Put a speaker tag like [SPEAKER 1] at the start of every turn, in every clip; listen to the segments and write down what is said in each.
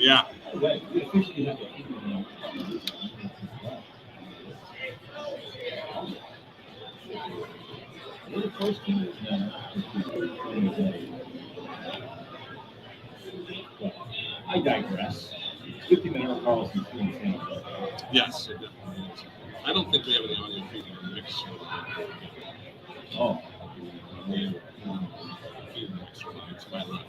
[SPEAKER 1] Yeah.
[SPEAKER 2] I digress. 50-minute Carlson.
[SPEAKER 1] Yes. I don't think we have any audio feed in the mix.
[SPEAKER 2] Oh.
[SPEAKER 1] It's my left.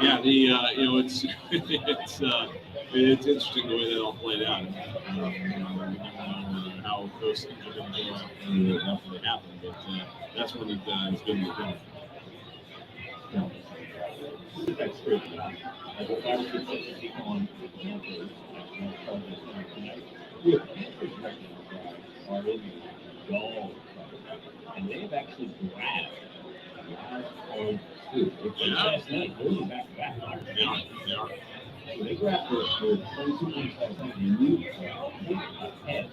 [SPEAKER 1] Yeah, it's it's interesting the way that all played out. How those things are going to go out and nothing happen, but that's when he's going to be good.
[SPEAKER 2] That's great. As a Panthers on the Panthers are in the goal, and they have actually grabbed on two. Last night, really back to back.
[SPEAKER 1] They are.
[SPEAKER 2] So they grabbed the 22 points last night. They moved ahead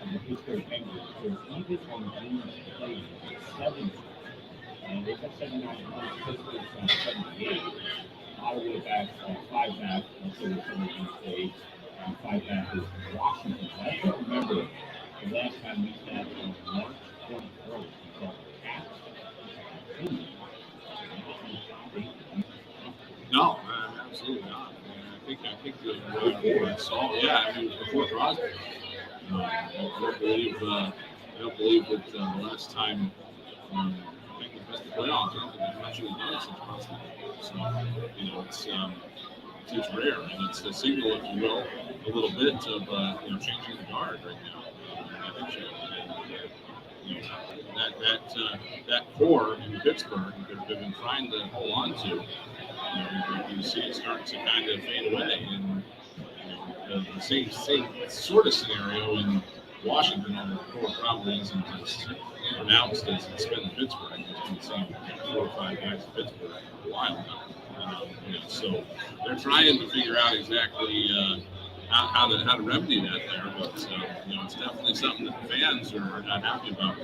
[SPEAKER 2] of the Pittsburgh Penguins. So even on games played 7, and they've got 79 points. Pittsburgh's on 78. Ottawa back, 5 back. Let's say the Penguins stayed. 5 back is Washington. I can't remember the last time we sat on March 21st. We saw the Caps.
[SPEAKER 1] No, absolutely not. I think I saw. Yeah, I mean, it was before Crosby. I don't believe that the last time Penguins missed the playoffs. I don't think they've actually done it since Crosby. So it's rare, and it's a signal, if you will, a little bit of changing the guard right now. I think that core in Pittsburgh that they've been trying to hold on to. You see it starting to kind of fade away, and the same sort of scenario in Washington, where the core probably isn't as pronounced as it's been in Pittsburgh. It's been seen 4 or 5 guys in Pittsburgh for a while now. So they're trying to figure out exactly how to remedy that there, but it's definitely something that the fans are not happy about.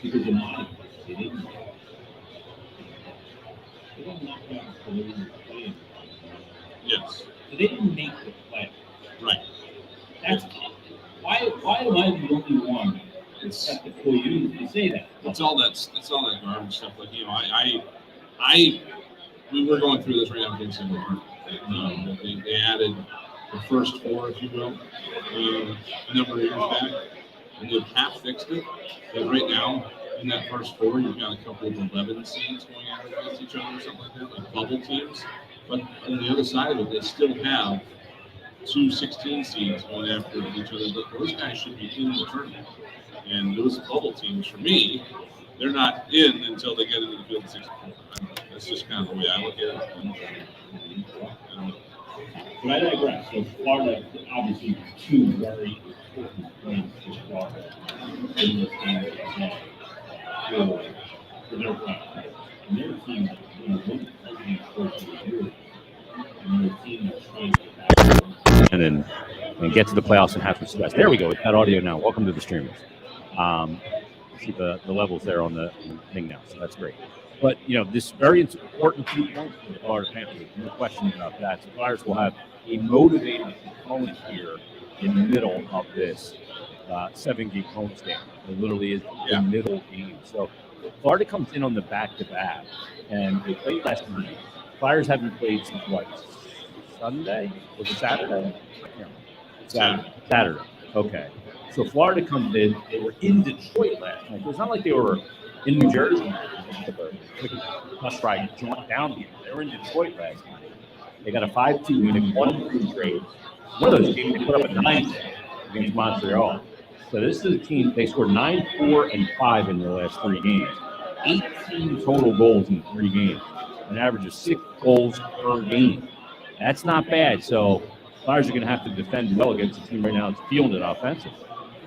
[SPEAKER 2] Because of money, they didn't knock out the Canadian play.
[SPEAKER 1] Yes.
[SPEAKER 2] So they didn't make the play.
[SPEAKER 1] Right.
[SPEAKER 2] That's why am I the only one that's got the full unit to say that?
[SPEAKER 1] It's all that garbage stuff. Like we were going through this right now against them. They added the first 4, if you will, a number of years back, and they've half fixed it. But right now, in that first 4, you've got a couple of 11 seeds going out against each other or something like that, like bubble teams. But on the other side of it, they still have 2 16 seeds going after each other. But those guys should be in the tournament. And those bubble teams, for me, they're not in until they get into the field of 64. That's just kind of the way I look at it.
[SPEAKER 2] But I digress. So Florida, obviously, 2 very important points for Florida in this game for their platform. And their team, one president's first of the year, and their team that's trying to get back and get to the playoffs and have some success. There we go. We've got audio now. Welcome to the streamers. See the levels there on the thing now, so that's great. But, this very important 2 points for the Florida Panthers. No question about that. So Flyers will have a motivated opponent here in the middle of this 7-game homestand. It literally is the middle game. So Florida comes in on the back-to-back, and they played last night. Flyers haven't played since Sunday? Was it Saturday? Yeah. Saturday. Okay. So Florida comes in. They were in Detroit last night. It's not like they were in New Jersey. Bus ride down here. They were in Detroit last night. They got a 5-2 win, 1 trade. One of those games they put up a 9 against Montreal. So this is a team, they scored 9, 4, and 5 in their last 3 games. 18 total goals in 3 games. An average of 6 goals per game. That's not bad. So Flyers are going to have to defend well against a team right now that's feeling it offensively.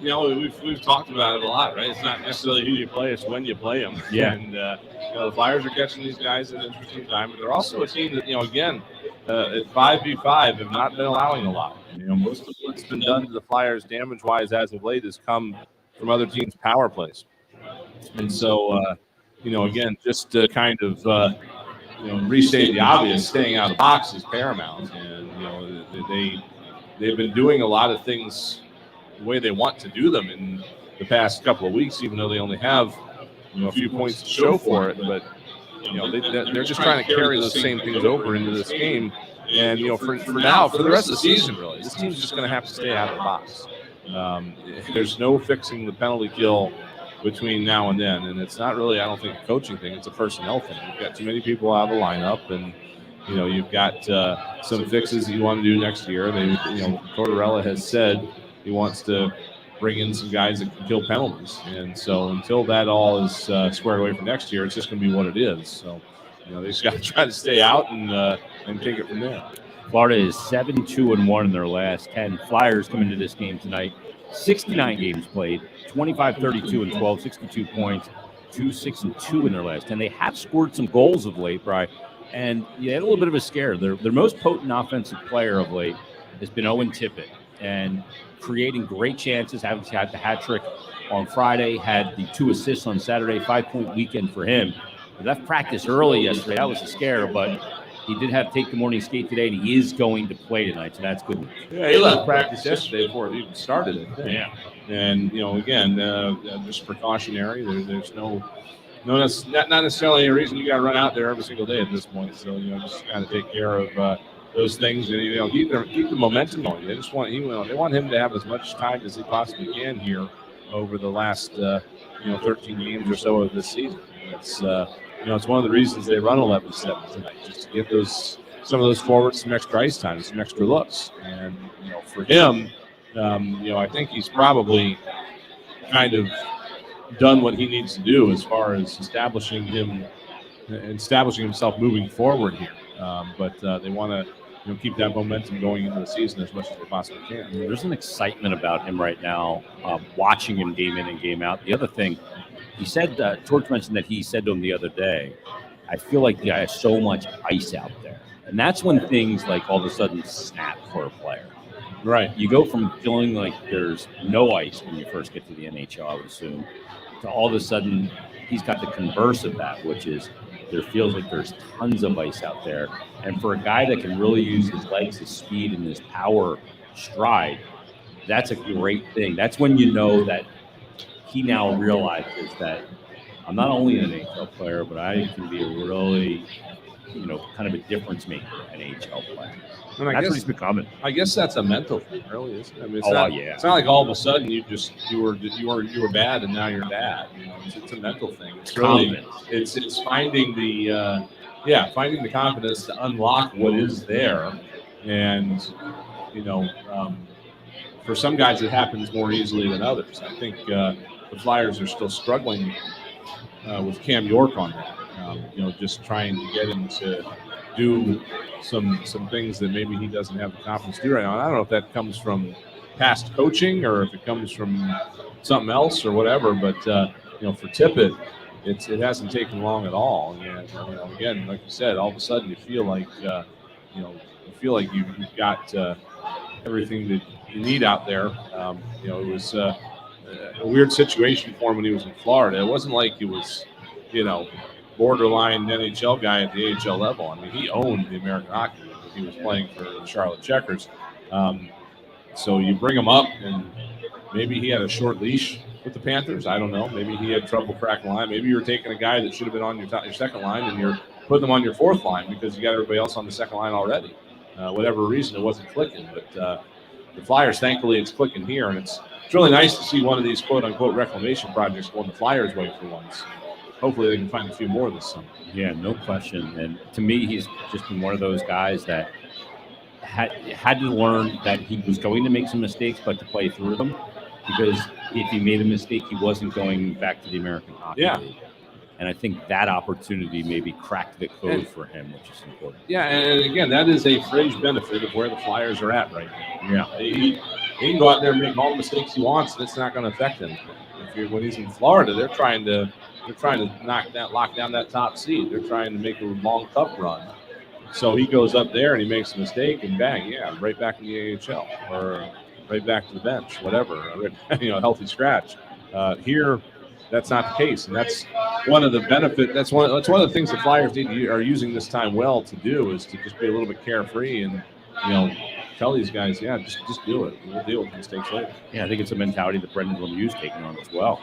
[SPEAKER 1] We've talked about it a lot, right? It's not necessarily who you play, it's when you play them.
[SPEAKER 2] Yeah.
[SPEAKER 1] And, the Flyers are catching these guys at an interesting time. But they're also a team that, again, at 5v5 have not been allowing a lot. Most of the
[SPEAKER 3] that's been done to the Flyers damage-wise as of late has come from other teams' power plays. And so, again, just to kind of, restate the obvious, staying out of the box is paramount. And, they've been doing a lot of things the way they want to do them in the past couple of weeks, even though they only have, a few points to show for it. But, they're just trying to carry those same things over into this game. And, for now, for the rest of the season, really, this team's just going to have to stay out of the box. There's no fixing the penalty kill between now and then. And it's not really, I don't think, a coaching thing. It's a personnel thing. You've got too many people out of the lineup. And, you've got some fixes that you want to do next year. Tortorella has said he wants to bring in some guys that can kill penalties. And so until that all is squared away for next year, it's just going to be what it is. So, they just got to try to stay out and take it from there.
[SPEAKER 2] Florida is 7-2-1 in their last 10. Flyers come into this game tonight. 69 games played, 25-32-12, 62 points, 2-6-2 in their last 10. They have scored some goals of late, Bri, and you had a little bit of a scare. Their most potent offensive player of late has been Owen Tippett, and creating great chances. Had the hat trick on Friday, had the 2 assists on Saturday, 5-point weekend for him. He left practice early yesterday. That was a scare, but he did have to take the morning skate today, and he is going to play tonight, so that's good news.
[SPEAKER 3] Yeah, he left practice yesterday before it even started, I think.
[SPEAKER 2] Yeah.
[SPEAKER 3] And, again, just precautionary. There's not necessarily a reason you got to run out there every single day at this point. So, just kind of take care of those things and, keep the momentum going. They want him to have as much time as he possibly can here over the last, 13 games or so of this season. It's one of the reasons they run 11-7 tonight, just to give some of those forwards some extra ice time, some extra looks. And, for him, I think he's probably kind of done what he needs to do as far as establishing himself moving forward here. But they want to keep that momentum going into the season as much as they possibly can.
[SPEAKER 2] There's an excitement about him right now, watching him game in and game out. The other thing, he said, George mentioned that he said to him the other day, I feel like the guy has so much ice out there. And that's when things like all of a sudden snap for a player.
[SPEAKER 3] Right.
[SPEAKER 2] You go from feeling like there's no ice when you first get to the NHL, I would assume, to all of a sudden he's got the converse of that, which is there feels like there's tons of ice out there. And for a guy that can really use his legs, his speed, and his power stride, that's a great thing. That's when you know that he now realizes that I'm not only an NHL player, but I can be a really, kind of a difference maker, an NHL player.
[SPEAKER 3] And
[SPEAKER 2] that's what he's becoming.
[SPEAKER 3] I guess that's a mental thing, really, isn't it? I mean,
[SPEAKER 2] yeah.
[SPEAKER 3] It's not like all of a sudden you were bad and now you're bad. It's a mental thing. It's really it's finding the confidence to unlock what is there, and for some guys it happens more easily than others. I think the Flyers are still struggling with Cam York on that. Just trying to get him to do some things that maybe he doesn't have the confidence to do right now. And I don't know if that comes from past coaching or if it comes from something else or whatever. But for Tippett, it hasn't taken long at all. And again, like you said, all of a sudden you feel like you've got everything that you need out there. It was a weird situation for him when he was in Florida. It wasn't like he was, borderline NHL guy at the AHL level. I mean, he owned the American Hockey League when he was playing for the Charlotte Checkers. So you bring him up, and maybe he had a short leash with the Panthers. I don't know. Maybe he had trouble cracking the line. Maybe you're taking a guy that should have been on your second line, and you're putting them on your fourth line because you got everybody else on the second line already. Whatever reason, it wasn't clicking. But the Flyers, thankfully, it's clicking here, and it's really nice to see one of these quote-unquote reclamation projects going the Flyers' way for once. Hopefully they can find a few more this summer.
[SPEAKER 2] Yeah, no question. And to me, he's just been one of those guys that had to learn that he was going to make some mistakes, but to play through them. Because if he made a mistake, he wasn't going back to the American Hockey League. And I think that opportunity maybe cracked the code for him, which is important.
[SPEAKER 3] Yeah, and again, that is a fringe benefit of where the Flyers are at right now.
[SPEAKER 2] Yeah.
[SPEAKER 3] He can go out there and make all the mistakes he wants, and it's not going to affect him. When he's in Florida, they're trying to lock down that top seed. They're trying to make a long cup run. So he goes up there and he makes a mistake, and bang, right back in the AHL. Or right back to the bench, whatever, healthy scratch. Here, that's not the case, and that's one of the benefit. That's one of the things the Flyers are using this time well to do, is to just be a little bit carefree and tell these guys, just do it. We'll deal with the mistakes later.
[SPEAKER 2] Yeah, I think it's a mentality that Brendan Lemieux's taking on as well.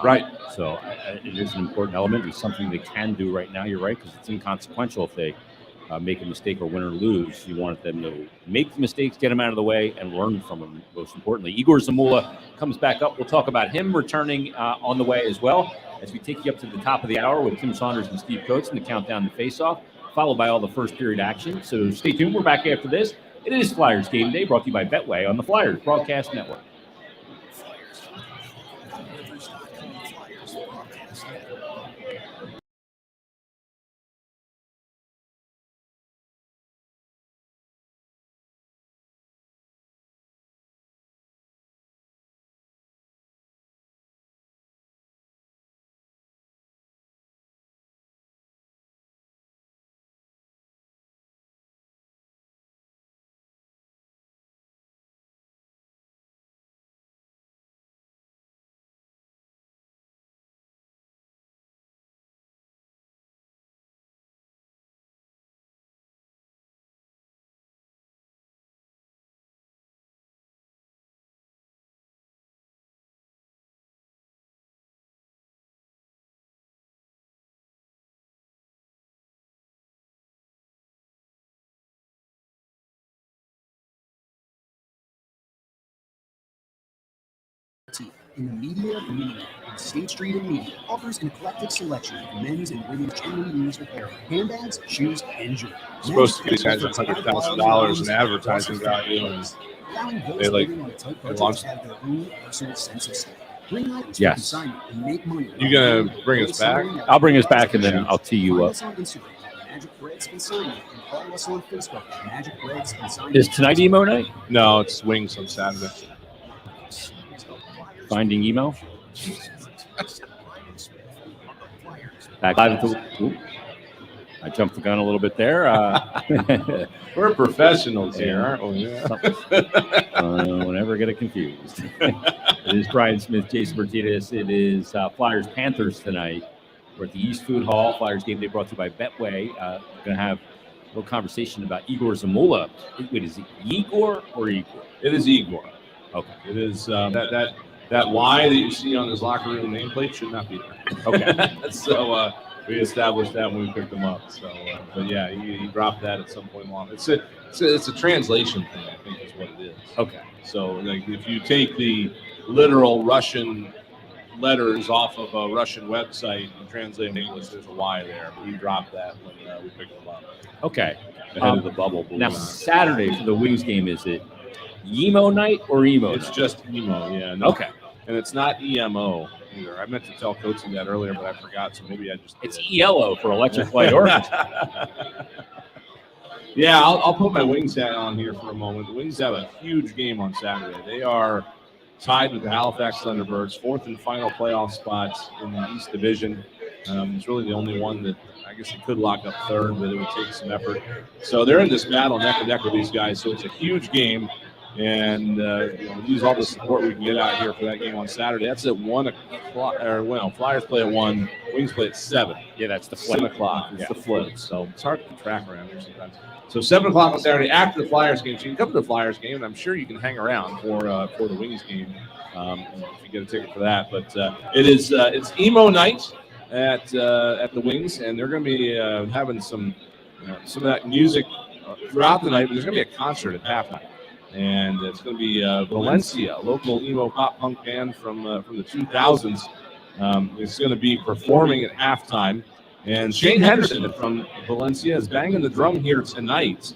[SPEAKER 3] Right.
[SPEAKER 2] So it is an important element. It's something they can do right now. You're right, because it's inconsequential if they make a mistake or win or lose. You want them to make the mistakes, get them out of the way, and learn from them, most importantly. Igor Zamula comes back up. We'll talk about him returning on the way as well, as we take you up to the top of the hour with Tim Saunders and Steve Coates in the countdown to face-off, followed by all the first period action. So stay tuned. We're back after this. It is Flyers Game Day, brought to you by Betway on the Flyers Broadcast Network.
[SPEAKER 4] In the media arena, State Street and Media offers an eclectic selection of men's and women's general use apparel, handbags, shoes, and jewelry.
[SPEAKER 3] Supposed to get these guys $100,000 in advertising value, and they launched.
[SPEAKER 4] Have their own personal sense of style. Bring items
[SPEAKER 2] Yes.
[SPEAKER 4] for consignment and make money.
[SPEAKER 3] You gonna bring us back?
[SPEAKER 2] I'll bring us back, and then I'll tee you
[SPEAKER 4] Find
[SPEAKER 2] up.
[SPEAKER 4] us on Instagram at Magic Breads Consignment and follow us on Facebook at Magic Breads Consignment.
[SPEAKER 2] Is tonight emo night?
[SPEAKER 3] No, it's Wings on Saturday.
[SPEAKER 2] Finding emo? Back live at the... Oop. I jumped the gun a little bit there.
[SPEAKER 3] We're professionals here, aren't we?
[SPEAKER 2] Whenever I get it confused. It is Brian Smith, Jason Martinez. It is Flyers Panthers tonight. We're at the East Food Hall. Flyers Game Day brought to you by Betway. We're going to have a little conversation about Igor Zamula. Wait, is it Igor or Igor?
[SPEAKER 3] It is Igor.
[SPEAKER 2] Okay.
[SPEAKER 3] It is that Y that you see on his locker room nameplate should not be there.
[SPEAKER 2] Okay.
[SPEAKER 3] So we established that when we picked him up. So, but yeah, he dropped that at some point along. It's a translation thing, I think, is what it is.
[SPEAKER 2] Okay.
[SPEAKER 3] So, like, if you take the literal Russian letters off of a Russian website and translate them in English, there's a Y there. But we dropped that when we picked him up.
[SPEAKER 2] Okay.
[SPEAKER 3] Ahead of the bubble.
[SPEAKER 2] Now, Saturday for the Wings game, is it emo night or emo
[SPEAKER 3] It's
[SPEAKER 2] night?
[SPEAKER 3] just emo, yeah. No.
[SPEAKER 2] Okay.
[SPEAKER 3] And it's not EMO either. I meant to tell Coatsy that earlier, but I forgot, so maybe I just did.
[SPEAKER 2] It's ELO for Electric Light Orchestra.
[SPEAKER 3] Yeah, I'll put my Wings hat on here for a moment. The Wings have a huge game on Saturday. They are tied with the Halifax Thunderbirds, fourth and final playoff spots in the East Division. It's really the only one that I guess it could lock up third, but it would take some effort. So they're in this battle neck and neck with these guys, so it's a huge game. And use all the support we can get out here for that game on Saturday. That's at 1 o'clock. Flyers play at 1, Wings play at 7.
[SPEAKER 2] Yeah, that's the flip.
[SPEAKER 3] 7 o'clock. It's
[SPEAKER 2] Yeah.
[SPEAKER 3] the flip. So it's hard to keep track around here sometimes. So 7 o'clock on Saturday after the Flyers game. So you can come to the Flyers game, and I'm sure you can hang around for the Wings game if you get a ticket for that. But it's emo night at the Wings, and they're going to be having some of that music throughout the night. But there's going to be a concert at halftime. And it's going to be Valencia, a local emo pop punk band from the 2000s. It's going to be performing at halftime. And Shane Henderson from Valencia is banging the drum here tonight.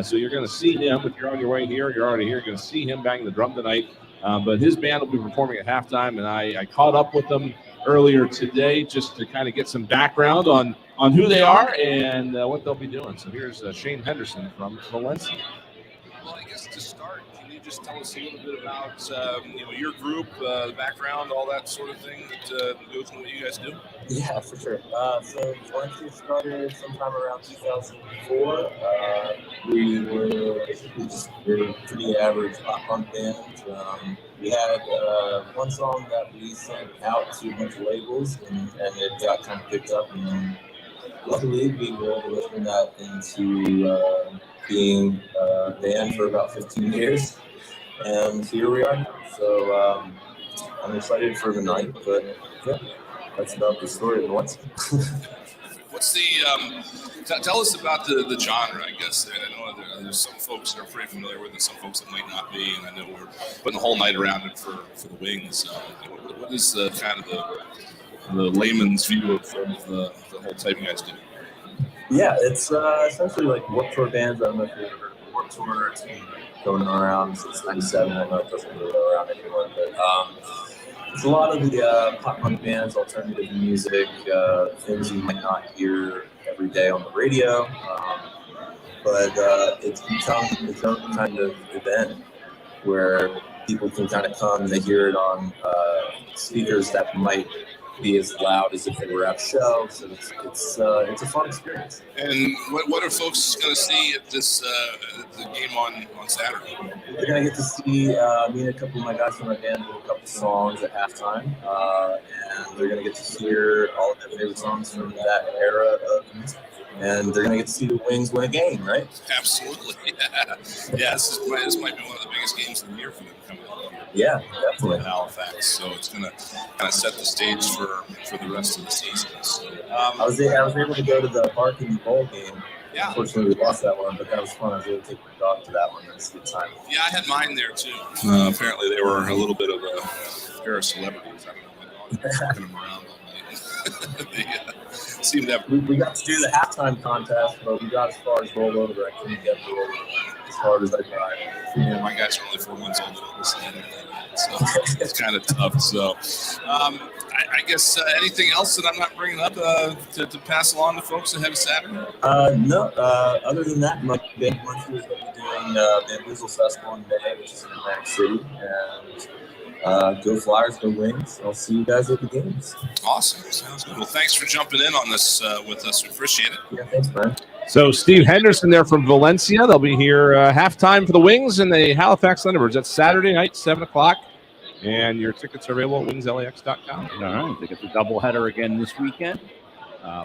[SPEAKER 3] So you're going to see him. If you're on your way here, you're already here. You're going to see him bang the drum tonight. But his band will be performing at halftime. And I caught up with them earlier today just to kind of get some background on who they are and what they'll be doing. So here's Shane Henderson from Valencia.
[SPEAKER 5] Well, I guess to start, you need
[SPEAKER 3] just tell us a little bit about your group, the background, all that sort of thing that goes into what you guys do?
[SPEAKER 5] Yeah, for sure. So Valencia started sometime around 2004. We were basically just a pretty average pop punk band. We had one song that we sent out to a bunch of labels, and it got kind of picked up. And then luckily, we were able to turn that into being a band for about 15 years. And here we are now. So I'm excited for the night, but yeah. That's about the story of what's.
[SPEAKER 3] What's the tell us about the genre? I guess I know there's some folks that are pretty familiar with it, some folks that might not be, and I know we're putting the whole night around it for the Wings. What is the kind of the layman's view of the whole type you guys do?
[SPEAKER 5] Yeah, it's essentially like Warped Tour bands. I don't know if you've ever heard of Warped Tour. It's been going around since '97. I know it doesn't really go around anymore, but. It's a lot of the pop punk bands, alternative music, things you might not hear every day on the radio. But it's become its own kind of event where people can kind of come and they hear it on speakers that might be as loud as if they were at a show. So it's a fun experience.
[SPEAKER 3] And what are folks going to see at this the game on Saturday?
[SPEAKER 5] They're going to get to see me and a couple of my guys from my band do a couple songs at halftime, and they're going to get to hear all of their favorite songs from that era of music. And they're going to get to see the Wings win a game, right?
[SPEAKER 3] Absolutely. Yeah, this might be one of the biggest games of the year for them coming up.
[SPEAKER 5] Yeah, definitely.
[SPEAKER 3] In Halifax, so it's going to kind of set the stage for the rest of the season. So,
[SPEAKER 5] I was able to go to the Barking Bowl game.
[SPEAKER 3] Yeah.
[SPEAKER 5] Unfortunately, we lost that one, but that was fun. I was able to take my dog to that one. That was a good time.
[SPEAKER 3] Yeah, I had mine there too. Apparently, they were a little bit of a pair of celebrities. I don't know, my dog was walking them around all night. They seemed to have.
[SPEAKER 5] We got to do the halftime contest, but we got as far as roll over. I couldn't get rolled as hard as I tried.
[SPEAKER 3] Yeah, my guys are only 4 months older than this, so it's kind of tough. So, I guess anything else that I'm not bringing up to pass along to folks that have a Saturday?
[SPEAKER 5] No. Other than that, my band Munchers will be doing Bamboozle Festival in May, which is in Atlantic City, and go Flyers, go Wings. I'll see you guys at the games.
[SPEAKER 3] Awesome. Sounds good. Well, thanks for jumping in on this with us. We appreciate it.
[SPEAKER 5] Yeah, thanks, man.
[SPEAKER 3] So Steve Henderson there from Valencia. They'll be here halftime for the Wings and the Halifax Thunderbirds. That's Saturday night, 7 o'clock. And your tickets are available at wingslax.com.
[SPEAKER 2] All right. They get the doubleheader again this weekend.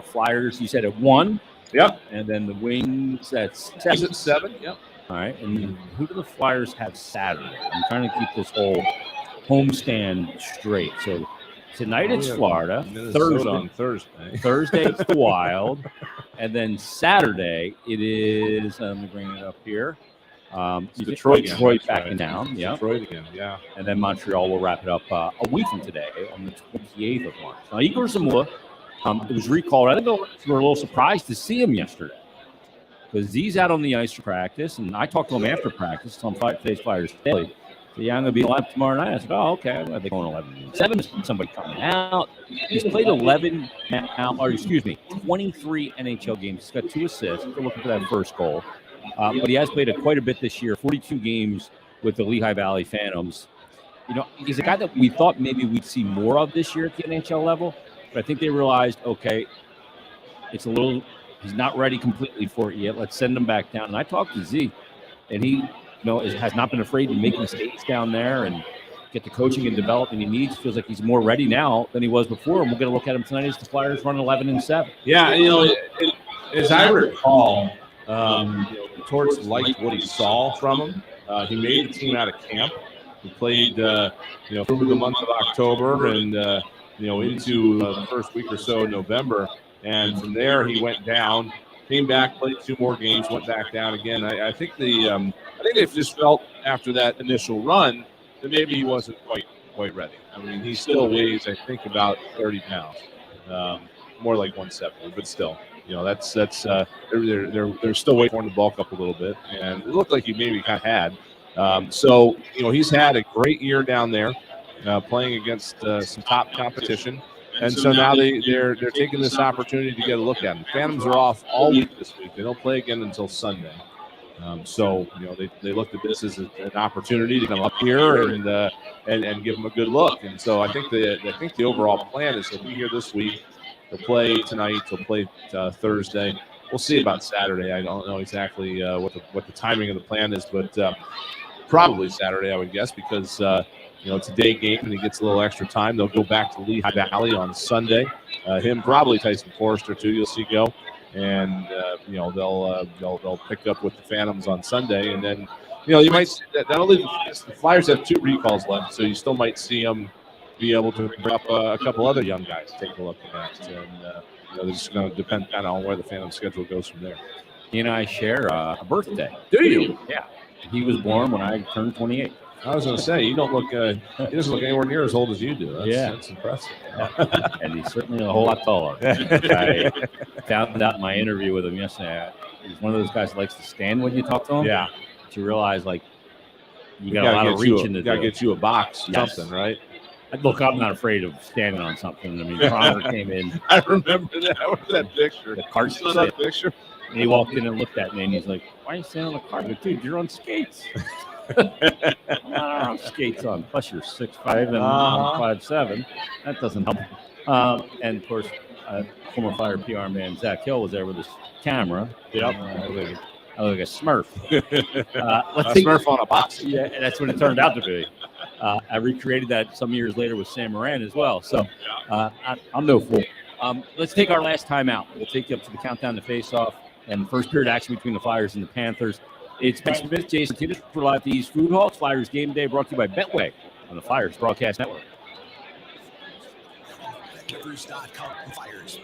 [SPEAKER 2] Flyers, you said at 1.
[SPEAKER 3] Yep.
[SPEAKER 2] And then the Wings at 7.
[SPEAKER 3] Is it 7? Yep.
[SPEAKER 2] All right. And who do the Flyers have Saturday? I'm trying to keep this whole homestand straight. So tonight it's Florida. Thursday it's the Wild. And then Saturday it is, let me bring it up here. Detroit back in town. Yeah.
[SPEAKER 3] Detroit again, yeah.
[SPEAKER 2] And then Montreal will wrap it up a week from today on the 28th of March. Now, Igor Zamula, it was recalled. I think we were a little surprised to see him yesterday because he's out on the ice for practice. And I talked to him after practice on today's Flyers Daily. So, yeah, I'm going to be alive tomorrow night. I said, oh, okay. I'm going to be going 11-7. Somebody coming out. He's played 23 NHL games. He's got 2 assists. We're looking for that first goal. But he has played quite a bit this year, 42 games with the Lehigh Valley Phantoms. You know, he's a guy that we thought maybe we'd see more of this year at the NHL level. But I think they realized, okay, he's not ready completely for it yet. Let's send him back down. And I talked to Z, and he has not been afraid to make mistakes down there and get the coaching and development he needs. Feels like he's more ready now than he was before. And we're going to look at him tonight as the Flyers run 11-7.
[SPEAKER 3] Yeah, as I recall, Torts liked what he saw from him. He made the team out of camp. He played, through the month of October and, into the first week or so in November. And from there, he went down, came back, played 2 more games, went back down again. I think they've just felt after that initial run that maybe he wasn't quite ready. I mean, he still weighs, I think, about 30 pounds, more like 170, but still. They're still waiting for him to bulk up a little bit, and it looked like he maybe kind of had. So he's had a great year down there, playing against some top competition, and so now they're taking this opportunity to get a look at him. Phantoms are off all week this week. They don't play again until Sunday. So they looked at this as an opportunity to come up here and give them a good look. And so I think the overall plan is they'll be here this week. They'll play tonight. They'll play Thursday. We'll see about Saturday. I don't know exactly what the timing of the plan is, but probably Saturday, I would guess, because it's a day game and he gets a little extra time. They'll go back to Lehigh Valley on Sunday. Probably Tyson Forrester too. You'll see go, and they'll pick up with the Phantoms on Sunday, and then you might see that not only the Flyers have 2 recalls left, so you still might see them be able to bring up a couple other young guys to take a look at, and they're just going to depend kind of on where the Phantom schedule goes from there.
[SPEAKER 2] He and I share a birthday.
[SPEAKER 3] Do you?
[SPEAKER 2] Yeah. He was born when I turned 28.
[SPEAKER 3] I was going to say, he doesn't look anywhere near as old as you do. That's impressive.
[SPEAKER 2] And he's certainly a whole lot taller. I found out in my interview with him yesterday. He's one of those guys that likes to stand when you talk to him.
[SPEAKER 3] Yeah.
[SPEAKER 2] To realize, you got a lot of reaching to do.
[SPEAKER 3] Got to get you a box, something, right?
[SPEAKER 2] Look, I'm not afraid of standing on something. I mean, Connor came in.
[SPEAKER 3] I remember that. What was that picture?
[SPEAKER 2] The cart
[SPEAKER 3] saw that picture.
[SPEAKER 2] And he walked in and looked at me, and he's like, "Why are you standing on the cart?" Like, dude, you're on skates. I'm not on skates on. Plus, you're 6'5" and I'm 5'7". That doesn't help. And of course, former Flyer PR man Zach Hill was there with his camera.
[SPEAKER 3] Yep.
[SPEAKER 2] I look like a Smurf.
[SPEAKER 3] Smurf on a box.
[SPEAKER 2] Yeah, that's what it turned out to be. I recreated that some years later with Sam Moran as well. So I'm no fool. Let's take our last time out. We'll take you up to the countdown to face-off and first period action between the Flyers and the Panthers. It's Ben Smith, Jason Tibbetts for Live at the East Food Hall. Flyers Game Day brought to you by Betway on the Flyers Broadcast Network.
[SPEAKER 4] Flyers.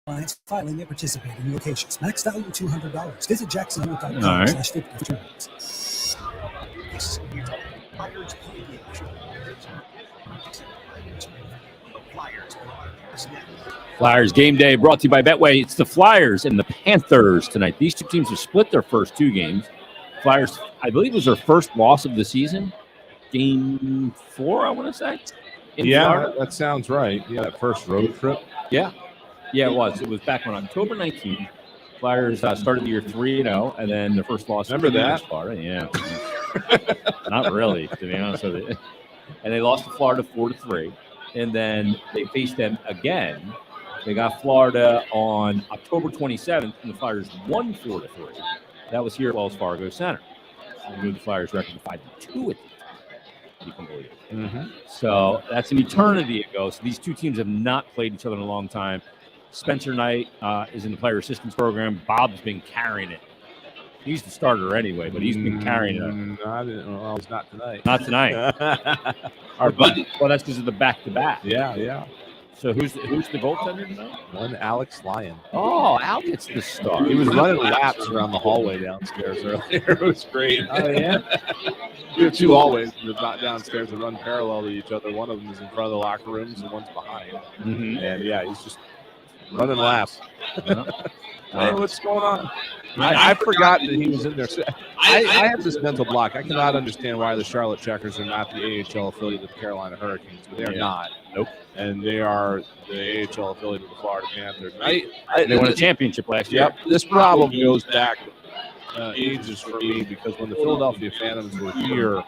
[SPEAKER 4] Clients filing at participating locations. Max value $200. Visit jacksonwood.com/50.
[SPEAKER 2] Flyers Game Day brought to you by Betway. It's the Flyers and the Panthers tonight. These two teams have split their first 2 games. Flyers, I believe, was their first loss of the season. Game 4, I want to say.
[SPEAKER 3] Florida. That sounds right. Yeah, that first road trip.
[SPEAKER 2] Yeah, it was. It was back on October 19th. Flyers started the year 3-0, and then their first loss.
[SPEAKER 3] Remember that?
[SPEAKER 2] Florida? Yeah. Not really, to be honest with you. And they lost to Florida 4-3, and then they faced them again. They got Florida on October 27th, and the Flyers won 4-3. That was here at Wells Fargo Center. They moved the Flyers record to 5-2 at the time. You can believe it.
[SPEAKER 3] Mm-hmm.
[SPEAKER 2] So that's an eternity ago. So these two teams have not played each other in a long time. Spencer Knight is in the player assistance program. Bob's been carrying it. He's the starter anyway, but he's been carrying it.
[SPEAKER 3] Well, it's not tonight.
[SPEAKER 2] Not tonight. Our buddy. Well, that's because of the back-to-back.
[SPEAKER 3] Yeah.
[SPEAKER 2] So who's the goaltender tonight?
[SPEAKER 3] One Alex Lyon.
[SPEAKER 2] Oh, Al gets the start.
[SPEAKER 3] He was running laps around the hallway downstairs earlier. It was great.
[SPEAKER 2] Oh, yeah?
[SPEAKER 3] We have 2 hallways downstairs that run parallel to each other. One of them is in front of the locker rooms and one's behind.
[SPEAKER 2] Mm-hmm.
[SPEAKER 3] And, yeah, he's just running laps. Hey, what's going on? I forgot that he was in there. I have this mental block. I cannot understand why the Charlotte Checkers are not the AHL affiliate of the Carolina Hurricanes, but they are not.
[SPEAKER 2] Nope.
[SPEAKER 3] And they are the AHL affiliate of the Florida Panthers.
[SPEAKER 2] They won a championship last year.
[SPEAKER 3] Yep. This problem goes back ages for me because when the Philadelphia Phantoms were here,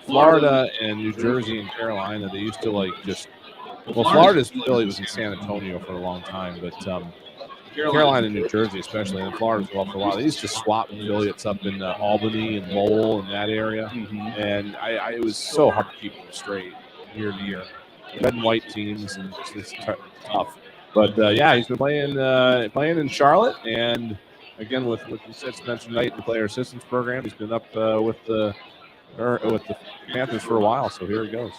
[SPEAKER 3] Florida and New Jersey and Carolina, they used to Florida's affiliate was in San Antonio for a long time, but Carolina and New Jersey especially, and Florida as well for a while, they used to swap affiliates up in Albany and Lowell and that area, and it was so hard to keep them straight year to year. Red and white teams, and it's tough. But he's been playing in Charlotte, and again with what you said, Spencer Knight, the player assistance program. He's been up with the Panthers for a while, so here he goes.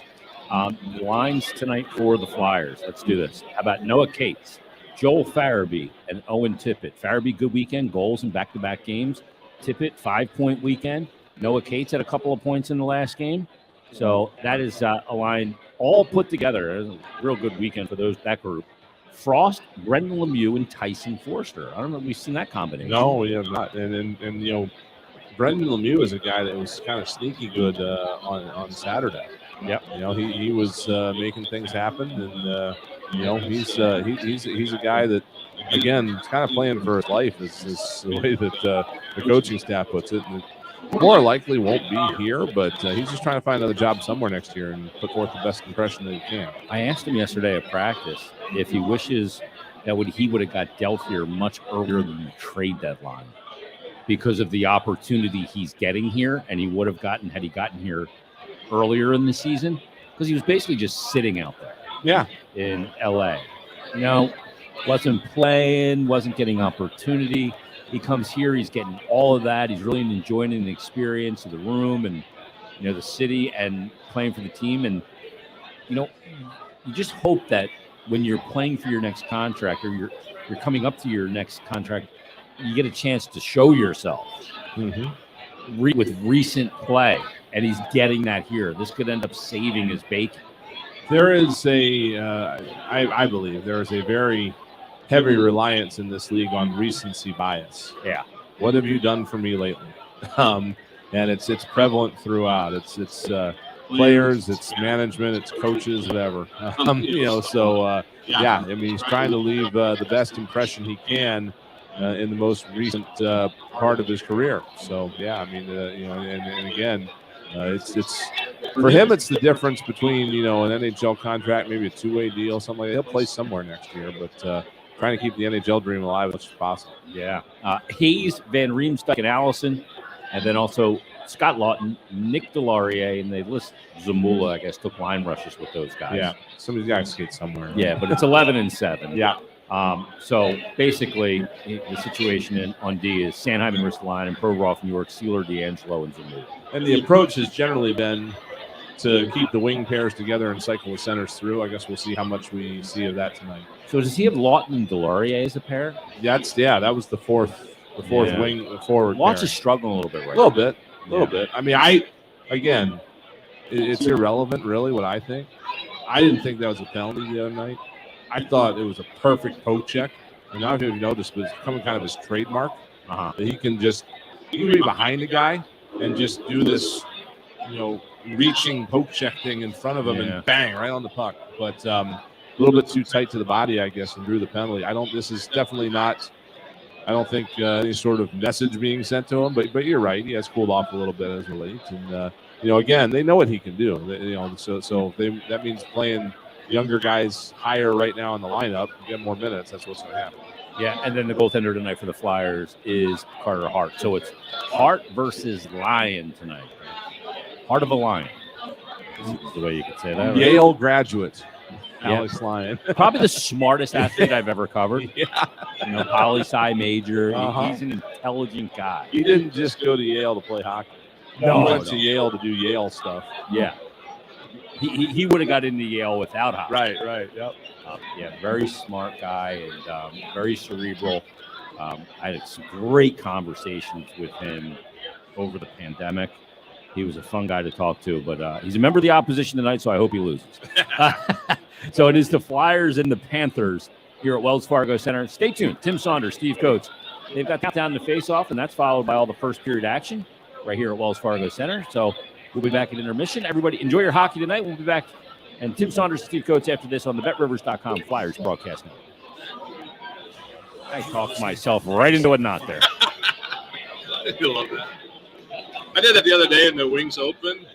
[SPEAKER 2] Lines tonight for the Flyers. Let's do this. How about Noah Cates, Joel Farabee, and Owen Tippett? Farabee, good weekend, goals in back-to-back games. Tippett, 5-point weekend. Noah Cates had a couple of points in the last game. So that is a line all put together. A real good weekend for that group. Frost, Brendan Lemieux, and Tyson Forster. I don't know if we've seen that combination.
[SPEAKER 3] No, we have not. And Brendan Lemieux is a guy that was kind of sneaky good on Saturday.
[SPEAKER 2] Yep.
[SPEAKER 3] He was making things happen, and he's a guy that, again, is kind of playing for his life. Is the way that the coaching staff puts it. And more likely won't be here, but he's just trying to find another job somewhere next year and put forth the best impression that he can.
[SPEAKER 2] I asked him yesterday at practice if he wishes that he would have got dealt here much earlier than the trade deadline because of the opportunity he's getting here, and he would have gotten had he gotten here earlier in the season, because he was basically just sitting out there in LA. Wasn't playing, wasn't getting opportunity. He comes here, he's getting all of that. He's really enjoying the experience of the room and the city and playing for the team. And you just hope that when you're playing for your next contract or you're coming up to your next contract, you get a chance to show yourself with recent play. And he's getting that here. This could end up saving his bacon.
[SPEAKER 3] There is I believe there is a very heavy reliance in this league on recency bias.
[SPEAKER 2] Yeah.
[SPEAKER 3] What have you done for me lately? And it's prevalent throughout. It's players, it's management, it's coaches, whatever. He's trying to leave the best impression he can in the most recent part of his career. So and again. It's for him. It's the difference between an NHL contract, maybe a two-way deal, something like that. He'll play somewhere next year, but trying to keep the NHL dream alive as much as possible.
[SPEAKER 2] Yeah, Hayes, Van Riemsdyk, and Allison, and then also Scott Lawton, Nick Delarier, and they list Zamula. I guess took line rushes with those guys.
[SPEAKER 3] Yeah, some of these guys skate somewhere.
[SPEAKER 2] Yeah, but it's 11-7.
[SPEAKER 3] Yeah.
[SPEAKER 2] So basically, the situation on D is Sanheim and Ristolainen and Provorov, New York, Sealer, D'Angelo, and Zamula.
[SPEAKER 3] And the approach has generally been to keep the wing pairs together and cycle the centers through. I guess we'll see how much we see of that tonight.
[SPEAKER 2] So does he have Lawton and Delarier as a pair?
[SPEAKER 3] That was the fourth wing forward.
[SPEAKER 2] Watch
[SPEAKER 3] pair.
[SPEAKER 2] is struggling a little bit right
[SPEAKER 3] now. A little bit. I mean, it's irrelevant really what I think. I didn't think that was a penalty the other night. I thought it was a perfect poke check. And I don't know if you noticed, but it's becoming kind of his trademark. That he can be behind the guy and just do this, reaching poke check thing in front of him and bang right on the puck. But a little bit too tight to the body, I guess, and drew the penalty. This is definitely not. I don't think any sort of message being sent to him. But you're right. He has cooled off a little bit as of late, and again, they know what he can do. That means playing younger guys higher right now in the lineup, get more minutes. That's what's going to happen.
[SPEAKER 2] Yeah, and then the goaltender tonight for the Flyers is Carter Hart. So it's Hart versus Lion tonight. Heart of a Lion is the way you could say that. Right?
[SPEAKER 3] Yale graduate, Alex Lyon.
[SPEAKER 2] Probably the smartest athlete I've ever covered. Poli-sci major. He's an intelligent guy.
[SPEAKER 3] He didn't just go to Yale to play hockey. He went to Yale to do Yale stuff.
[SPEAKER 2] Yeah. He would have got into Yale without hockey.
[SPEAKER 3] Right. Yep.
[SPEAKER 2] Very smart guy and very cerebral. I had some great conversations with him over the pandemic. He was a fun guy to talk to, but he's a member of the opposition tonight, so I hope he loses. So it is the Flyers and the Panthers here at Wells Fargo Center. Stay tuned. Tim Saunders, Steve Coates. They've got down the face-off, and that's followed by all the first period action right here at Wells Fargo Center. So we'll be back at intermission. Everybody enjoy your hockey tonight. We'll be back. And Tim Saunders, Steve Coates after this on the BetRivers.com Flyers broadcast network. I talked myself right into a knot there.
[SPEAKER 1] I love that. I did that the other day in the Wings Open.